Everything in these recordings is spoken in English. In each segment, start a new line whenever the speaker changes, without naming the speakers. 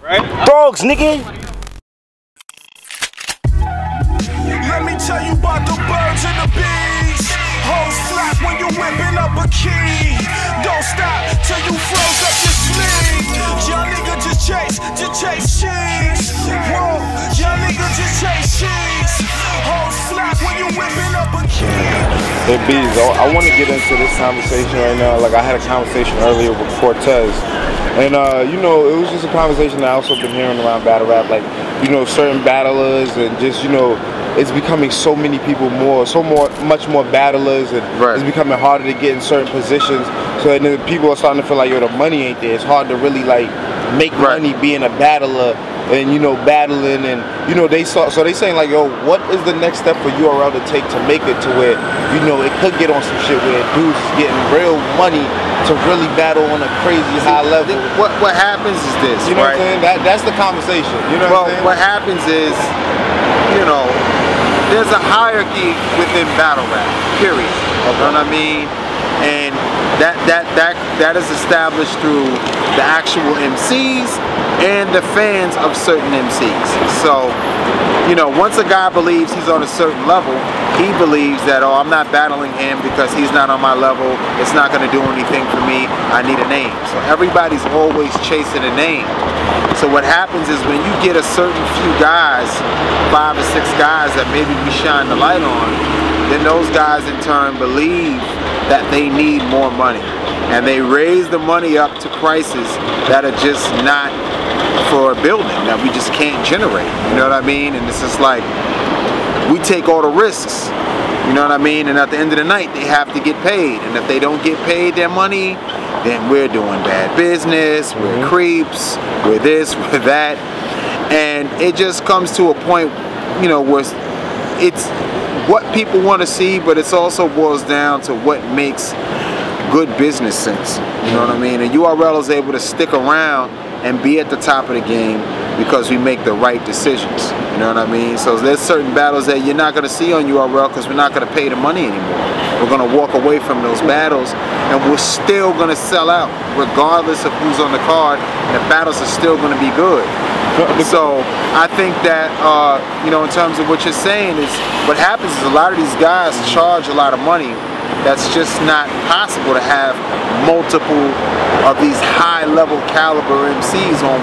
Right?
Dogs, nigga.
Let me tell you about the birds and the bees. Hoes flap when you whipping up a key. Don't stop till you froze up your sleeve. Young nigga just chase cheese. Whoa, young nigga just chase cheese. Hoes flap when you whipping up a key.
Hey Bees, I want to get into this conversation right now. Like I had a conversation earlier with Cortez. And you know, it was just a conversation that I also been hearing around battle rap, like, you know, certain battlers and just, you know, it's becoming so many people much more battlers, and it's becoming harder to get in certain positions. So and then people are starting to feel like, yo, the money ain't there. It's hard to really like make money being a battler and, you know, battling, and, you know, so they saying like, yo, what is the next step for URL to take to make it to where, you know, it could get on some shit where dudes is getting real money to really battle on a crazy high level.
What happens is this,
you know what I'm saying? That's the conversation. You know what I'm saying?
What happens is, you know, there's a hierarchy within battle rap, period. You know what I mean? And that is established through the actual MCs and the fans of certain MCs. So, you know, once a guy believes he's on a certain level, he believes that, oh, I'm not battling him because he's not on my level. It's not going to do anything for me. I need a name. So everybody's always chasing a name. So what happens is when you get a certain few guys, 5 or 6 guys that maybe we shine the light on, then those guys in turn believe that they need more money. And they raise the money up to prices that are just not for a building, that we just can't generate. You know what I mean? And it's just like, we take all the risks. You know what I mean? And at the end of the night, they have to get paid. And if they don't get paid their money, then we're doing bad business, we're creeps, we're this, we're that. And it just comes to a point, you know, where it's what people want to see, but it also boils down to what makes good business sense. You know what I mean? And URL is able to stick around and be at the top of the game because we make the right decisions. You know what I mean? So there's certain battles that you're not going to see on URL because we're not going to pay the money anymore. We're going to walk away from those battles, and we're still going to sell out regardless of who's on the card. The battles are still going to be good. So I think that, you know, in terms of what you're saying, is what happens is a lot of these guys charge a lot of money. That's just not possible to have multiple of these high-level caliber MCs on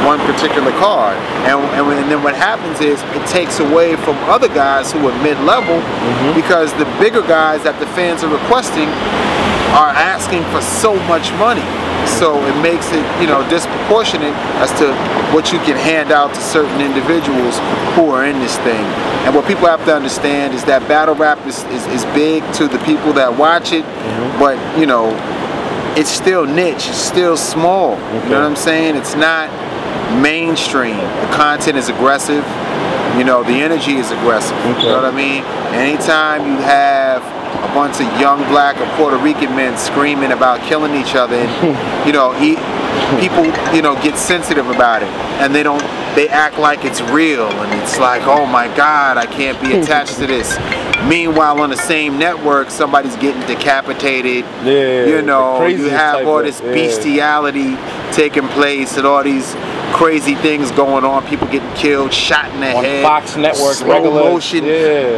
one particular card. And then what happens is it takes away from other guys who are mid-level because the bigger guys that the fans are requesting are asking for so much money. So it makes it, you know, disproportionate as to what you can hand out to certain individuals who are in this thing. And what people have to understand is that battle rap is big to the people that watch it, but, you know, it's still niche, it's still small. You know what I'm saying? It's not mainstream. The content is aggressive. You know, the energy is aggressive. You know what I mean? Anytime you have a bunch of young black or Puerto Rican men screaming about killing each other, and, you know, people, you know, get sensitive about it, and they act like it's real, and it's like, oh my God, I can't be attached to this. Meanwhile, on the same network, somebody's getting decapitated. You know, you have all this bestiality taking place and all these crazy things going on. People getting killed, shot in the head.
Fox Network,
slow motion,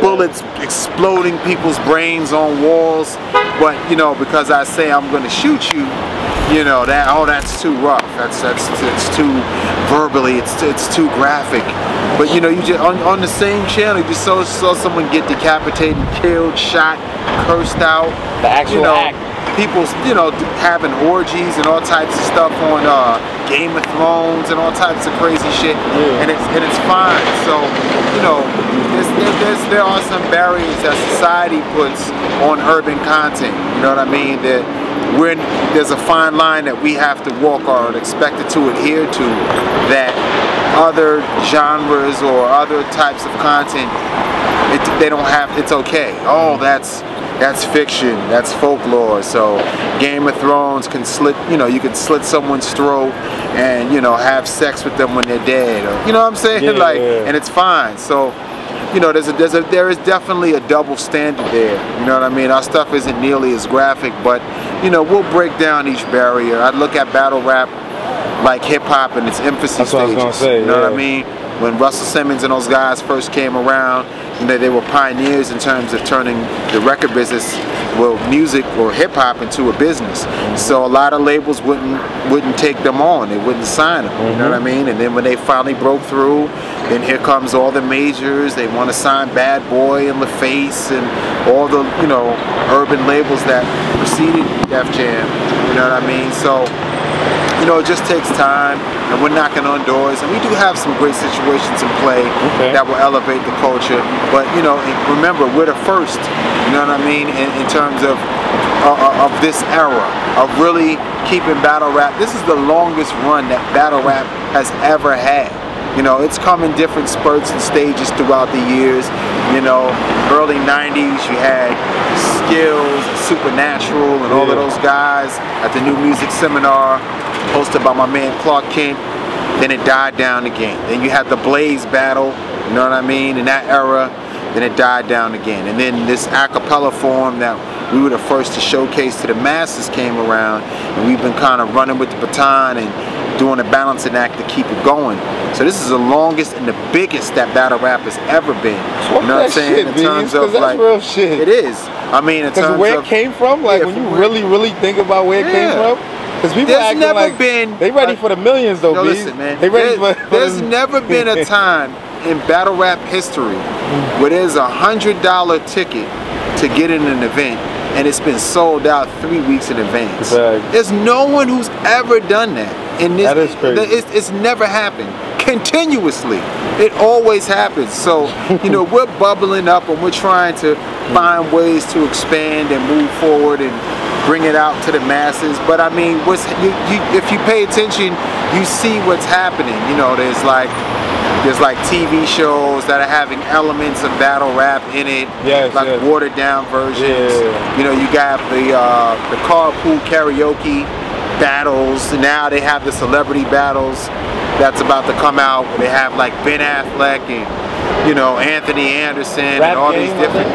bullets exploding people's brains on walls. But, you know, because I say I'm going to shoot you, you know, that's too rough. That's too verbally. It's too graphic. But, you know, you just on the same channel, you just saw someone get decapitated, killed, shot, cursed out. The actual act. People, you know, having orgies and all types of stuff on Game of Thrones and all types of crazy shit, and it's fine. So, you know, there are some barriers that society puts on urban content. You know what I mean? That there's a fine line that we have to walk or expected to adhere to, that other genres or other types of content, they don't have. It's okay. Oh, that's fiction, that's folklore. So Game of Thrones can slit, you know, you can slit someone's throat and, you know, have sex with them when they're dead, or, you know what I'm saying? And it's fine. So, you know, there is definitely a double standard there. You know what I mean? Our stuff isn't nearly as graphic, but, you know, we'll break down each barrier. I look at battle rap like hip hop in its infancy
That's what I was
stages.
gonna say,
you know what I
yeah.
mean? When Russell Simmons and those guys first came around, you know, they were pioneers in terms of turning the record business, well, music or hip hop into a business. So a lot of labels wouldn't take them on. They wouldn't sign them. You know what I mean? And then when they finally broke through, then here comes all the majors. They want to sign Bad Boy and LaFace and all the, you know, urban labels that preceded Def Jam. You know what I mean? So, you know, it just takes time, and we're knocking on doors, and we do have some great situations in play that will elevate the culture. But, you know, remember, we're the first, you know what I mean, in terms of this era, of really keeping battle rap. This is the longest run that battle rap has ever had. You know, it's come in different spurts and stages throughout the years. You know, early 90s, you had Skills, Supernatural, and all of those guys at the New Music Seminar, hosted by my man Clark Kent. Then it died down again. Then you had the Blaze battle, you know what I mean, in that era. Then it died down again. And then this a cappella form that we were the first to showcase to the masses came around, and we've been kind of running with the baton and doing a balancing act to keep it going. So this is the longest and the biggest that battle rap has ever been. You know what I'm saying? In terms of
that's
like,
real shit.
it is. I mean, in terms of
where it came from, like when you really think about where it came from. Because people acting like they ready for the millions though,
yo, listen, man.
They ready for
there's never been a time in battle rap history where there's $100 ticket to get in an event and it's been sold out 3 weeks in advance. There's no one who's ever done that. And
that is crazy.
It's never happened. Continuously. It always happens. So, you know, we're bubbling up and we're trying to find ways to expand and move forward and bring it out to the masses. But I mean, if you pay attention, you see what's happening. You know, there's like TV shows that are having elements of battle rap in it, like watered down versions. You know, you got the carpool karaoke battles. Now they have the celebrity battles that's about to come out. They have like Ben Affleck and, you know, Anthony Anderson and all these different.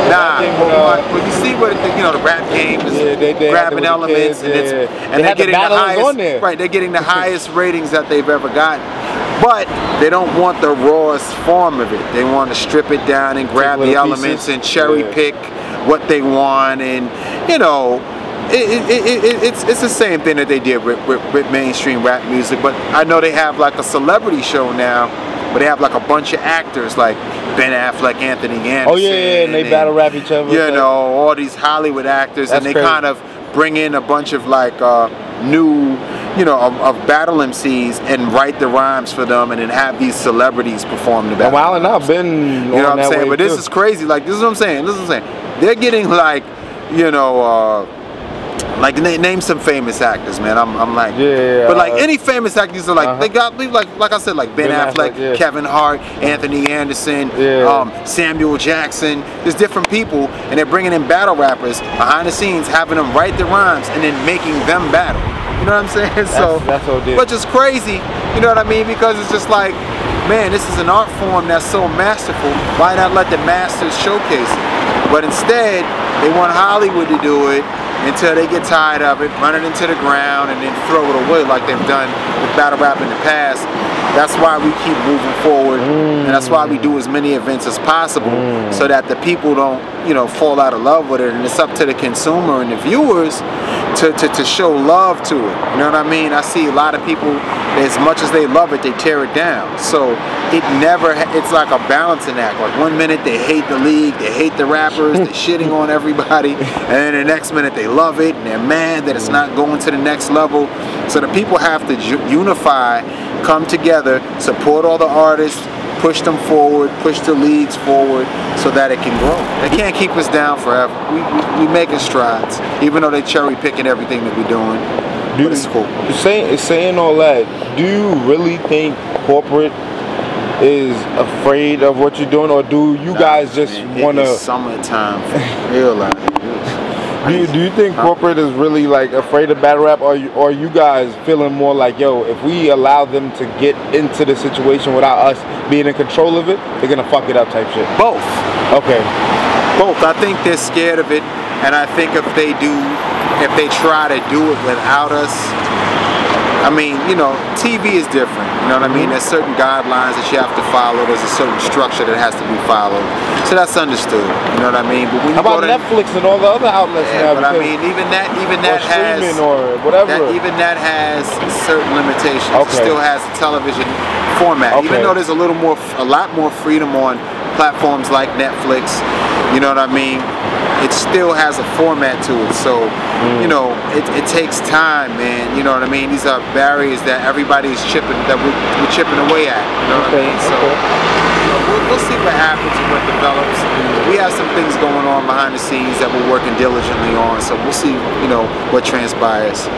But you see what you know, the rap game is grabbing elements, and they're getting the highest. Right, they're getting the highest ratings that they've ever gotten. But they don't want the rawest form of it. They want to strip it down and grab the elements and cherry pick what they want, and you know. It's the same thing that they did with mainstream rap music, but I know they have like a celebrity show now, but they have like a bunch of actors like Ben Affleck, Anthony Anderson.
And they battle rap each other.
You know, all these Hollywood actors, and they kind of bring in a bunch of like new, you know, of battle MCs and write the rhymes for them, and then have these celebrities perform the battle.
Well, and I've been,
you know what I'm saying? But this is crazy. Like, this is what I'm saying. This is what I'm saying. They're getting like, you know, like name some famous actors, man. I'm like, but like any famous actors are like they got like I said, like Ben Affleck, Kevin Hart, Anthony Anderson, Samuel Jackson. There's different people, and they're bringing in battle rappers behind the scenes, having them write the rhymes, and then making them battle. You know what I'm saying?
That's
which is crazy. You know what I mean? Because it's just like, man, this is an art form that's so masterful. Why not let the masters showcase it? But instead, they want Hollywood to do it until they get tired of it, run it into the ground, and then throw it away like they've done with battle rap in the past. That's why we keep moving forward, and that's why we do as many events as possible, so that the people don't, you know, fall out of love with it, and it's up to the consumer and the viewers to show love to it. You know what I mean? I see a lot of people, as much as they love it, they tear it down. So it's like a balancing act. Like 1 minute they hate the league, they hate the rappers, they're shitting on everybody, and then the next minute they love it and they're mad that it's not going to the next level. So the people have to unify, come together, support all the artists, push them forward, push the leagues forward so that it can grow. They can't keep us down forever. We making strides, even though they cherry picking everything that we're doing. But it's cool.
Saying all that, do you really think corporate is afraid of what you're doing, or do you guys just want to?
It's summertime, real life.
Do you think corporate is really like afraid of battle rap, or are you guys feeling more like, yo, if we allow them to get into the situation without us being in control of it, they're gonna fuck it up type shit?
Both.
Okay.
Both. I think they're scared of it, and I think if they try to do it without us, I mean, you know, TV is different. You know what I mean? There's certain guidelines that you have to follow. There's a certain structure that has to be followed. So that's understood. You know what I mean? But when
How about Netflix and all the other outlets now?
But I mean, even that has
or whatever.
Even that has certain limitations.
Okay.
It still has a television format.
Okay.
Even though there's a lot more freedom on platforms like Netflix. You know what I mean? It still has a format to it, so you know it takes time, man. You know what I mean? These are barriers that everybody's we're chipping away at. You know what I mean? So you know, we'll see what happens and what develops. We have some things going on behind the scenes that we're working diligently on, so we'll see. You know what transpires.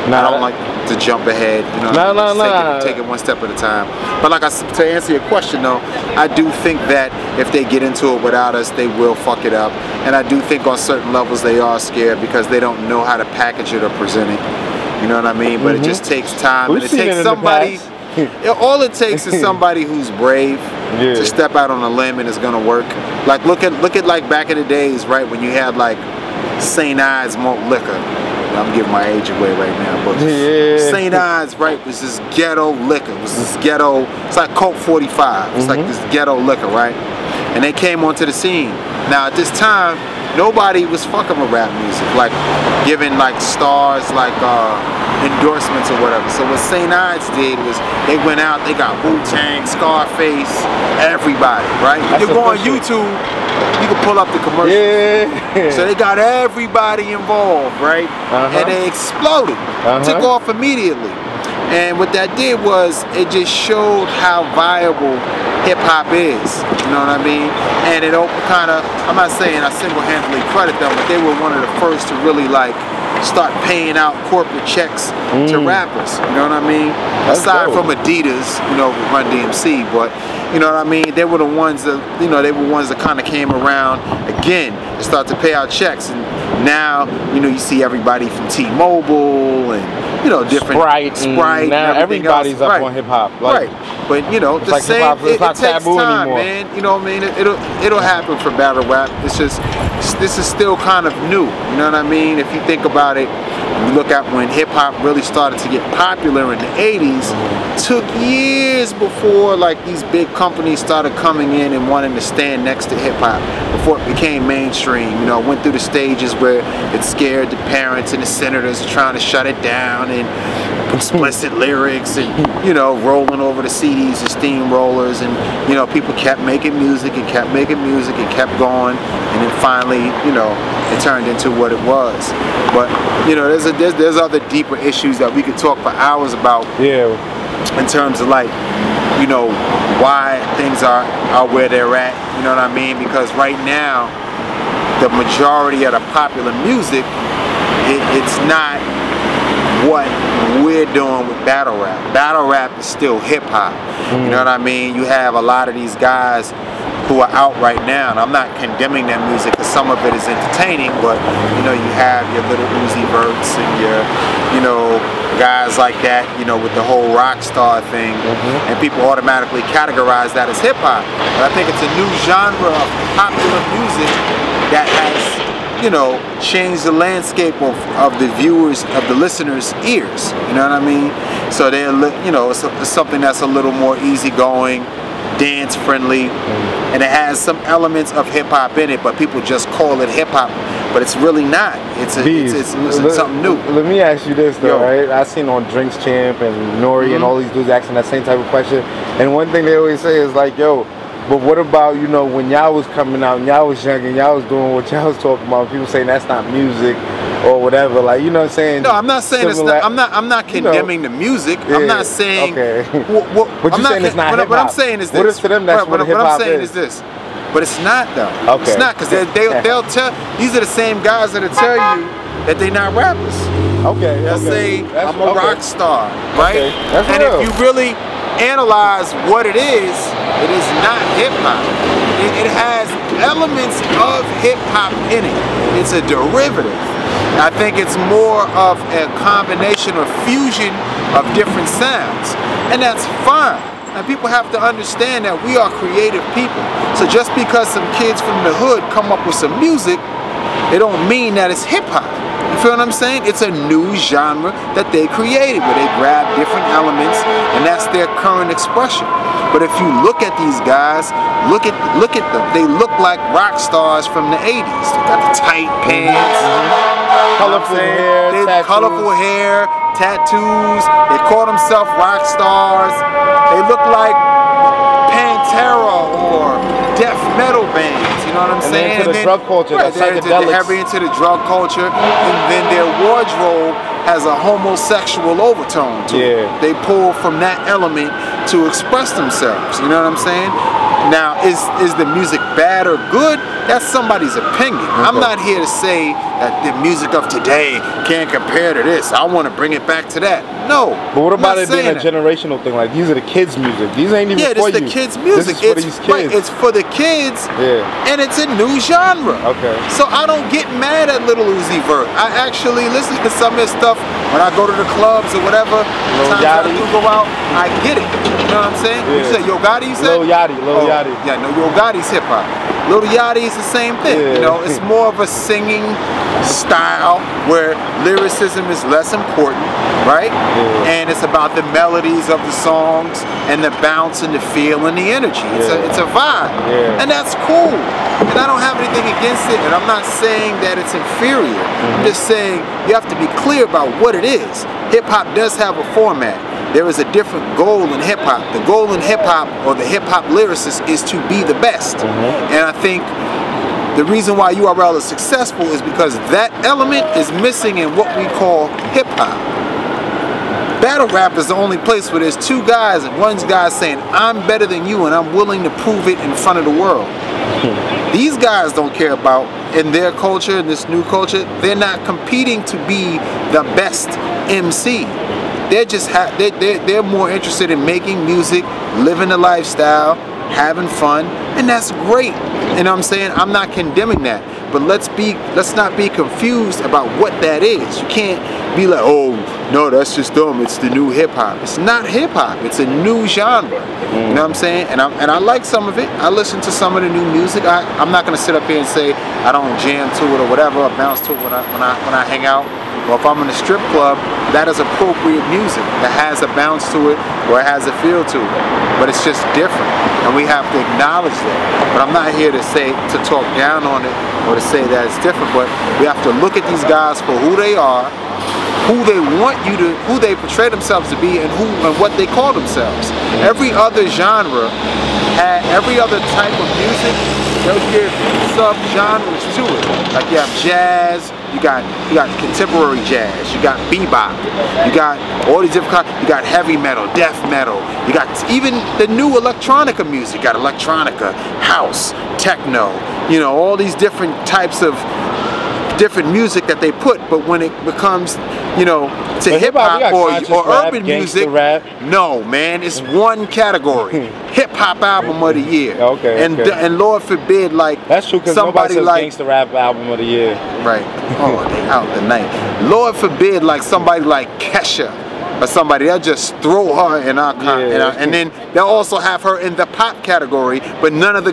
I don't like to jump ahead. You know, take it one step at a time. But like to answer your question though, I do think that if they get into it without us, they will fuck it up. And I do think on certain levels they are scared because they don't know how to package it or present it. You know what I mean? But it just takes time.
We've
and it takes somebody. All it takes is somebody who's brave to step out on a limb and it's gonna work. Like look at like back in the days, right, when you had like St. Ives malt liquor. I'm giving my age away right now, but St. Ives, right, was this ghetto liquor. It was this ghetto, it's like Colt 45. It's like this ghetto liquor, right? And they came onto the scene. Now at this time, nobody was fucking with rap music, like giving like stars like endorsements or whatever. So what St. Ives did was they went out, they got Wu-Tang, Scarface, everybody, right? You go on YouTube, you can pull up the commercials. So they got everybody involved, right? And they exploded, took off immediately. And what that did was it just showed how viable hip hop is. You know what I mean? And it kind of, I'm not saying I single-handedly credit them, but they were one of the first to really like start paying out corporate checks to rappers. You know what I mean? Aside from Adidas, you know, Run DMC, but you know what I mean? They were the ones that, you know, kind of came around again and start to pay out checks. And now, you know, you see everybody from T-Mobile and, you know, different Sprite.
Now everybody's up on hip hop. Like,
but you know, the same. It takes time, man. You know what I mean? It'll happen for battle rap. It's just this is still kind of new. You know what I mean? If you think about it, you look at when hip hop really started to get popular in the 80s. Took years before like these big companies started coming in and wanting to stand next to hip hop before it became mainstream. You know, went through the stages where it scared the parents and the senators trying to shut it down and explicit lyrics and, you know, rolling over the CDs and steamrollers, and, you know, people kept making music and kept making music and kept going, and then finally, you know, it turned into what it was. But, you know, there's other deeper issues that we could talk for hours about. In terms of like, you know, why things are where they're at, you know what I mean? Because right now, the majority of the popular music, it's not what we're doing with battle rap. Battle rap is still hip hop. You know what I mean? You have a lot of these guys who are out right now, and I'm not condemning their music because some of it is entertaining, but you know, you have your little Uzi Verts and your, you know, guys like that, you know, with the whole rock star thing, and people automatically categorize that as hip hop. But I think it's a new genre of popular music that has, you know, change the landscape of the viewers, of the listeners' ears. You know what I mean? So they're, you know, it's something that's a little more easygoing, dance friendly, and it has some elements of hip hop in it, but people just call it hip hop, but it's really not. It's something new.
Let me ask you this though, right? I seen on Drinks Champ and Nori and all these dudes asking that same type of question, and one thing they always say is like, yo, but what about, you know, when y'all was coming out and y'all was young and y'all was doing what y'all was talking about, people saying that's not music or whatever, like, you know what I'm saying?
No, I'm not saying it's not, I'm not condemning the music. I'm not saying
but you're saying it's not hip hop.
What I'm saying is this.
What if to them that's what hip hop is?
What I'm saying is this. But it's not though.
Okay.
It's not, because they'll tell, these are the same guys that'll tell you that they're not rappers.
Okay.
They'll say, I'm a rock star, right?
That's
and
real.
if you really analyze what it is not hip hop. It has elements of hip hop in it. It's a derivative. I think it's more of a combination or fusion of different sounds, and that's fine. And people have to understand that we are creative people. So just because some kids from the hood come up with some music, it don't mean that it's hip hop. You feel what I'm saying? It's a new genre that they created where they grab different elements and that's their current expression. But if you look at these guys, look at them. They look like rock stars from the 80s. They got the tight pants,
colorful hair,
colorful hair, tattoos. They call themselves rock stars. They look like Pantera or death metal bands. You know what I'm saying?
Into the drug culture,
right, they're heavy into the drug culture, and then their wardrobe has a homosexual overtone to it. They pull from that element to express themselves. You know what I'm saying? Now, is the music bad or good? That's somebody's opinion. I'm not here to say that the music of today can't compare to this. I want to bring it back to that. No.
But what about it being a generational thing? Like, these are the kids' music. These ain't even for you.
Yeah, this is the kids' music.
This is for these kids.
Right, it's for the kids. And it's a new genre.
Okay.
So I don't get mad at Lil Uzi Vert. I actually listen to some of his stuff when I go to the clubs or whatever. Times I do go out, I get it. You know what I'm saying? You said Yo Gotti, you said?
Lil Yachty.
Yeah, no, Yo Gotti's hip hop. Lil Yachty is the same thing. You know, it's more of a singing style where lyricism is less important, right? And it's about the melodies of the songs and the bounce and the feel and the energy. It's a vibe. And that's cool. And I don't have anything against it, and I'm not saying that it's inferior. I'm just saying you have to be clear about what it is. Hip hop does have a format. There is a different goal in hip hop. The goal in hip hop, or the hip hop lyricist, is to be the best. And I think the reason why URL is successful is because that element is missing in what we call hip hop. Battle rap is the only place where there's two guys and one guy's saying, I'm better than you and I'm willing to prove it in front of the world. These guys don't care about, in their culture, in this new culture, they're not competing to be the best MC. They're just they're more interested in making music, living the lifestyle, having fun, and that's great. You know what I'm saying? I'm not condemning that, but let's not be confused about what that is. You can't be like, oh no, that's just dumb. It's the new hip hop. It's not hip hop. It's a new genre. You know what I'm saying? And I like some of it. I listen to some of the new music. I'm not gonna sit up here and say I don't jam to it or whatever, or bounce to it when I hang out. Or if I'm in a strip club, that is appropriate music that has a bounce to it or it has a feel to it. But it's just different, and we have to acknowledge that. But I'm not here to talk down on it or to say that it's different. But we have to look at these guys for who they are, who they portray themselves to be, and what they call themselves. Every other genre, every other type of music, they'll give sub-genres to it. Like you have jazz, you got contemporary jazz, you got bebop, you got all these different kinds, you got heavy metal, death metal, you got even the new electronica music, you got electronica, house, techno, you know, all these different types of different music that they put. But when it becomes, you know, to hip hop or urban music, no man, it's one category. Hip hop album of the year. And Lord forbid, like,
that's true, because nobody says gangsta rap album of the year.
Right. Oh, they out the night. Lord forbid, like somebody like Kesha or somebody, they'll just throw her in our and then they'll also have her in the pop category, but none of the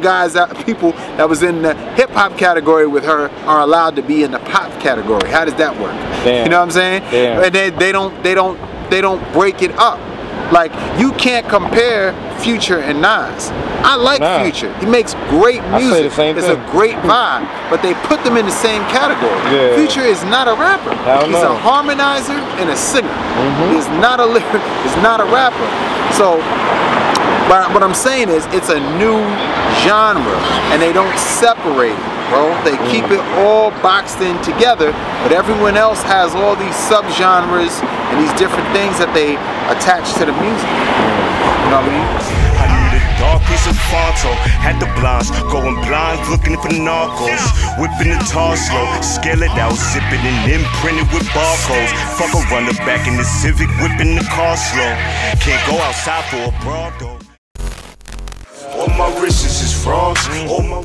people that was in the hip hop category with her are allowed to be in the pop category. How does that work? You know what I'm saying? And they don't break it up. Like, you can't compare Future and Nas. I like Future. He makes great music. It's a great vibe. But they put them in the same category. Future is not a rapper. He's a harmonizer and a singer. He's not a rapper. So, but what I'm saying is, it's a new genre, and they don't separate it, bro. They keep it all boxed in together, but everyone else has all these subgenres and these different things that they attach to the music. You know what I mean?
Dark piece of photo, had the blinds going blind, looking for narcos, whipping the tar slow, scale it out, zipping and imprinted with barcodes. Fuck a runner back in the Civic, whipping the car slow. Can't go outside for a broad though. All my wrists is frogs. All my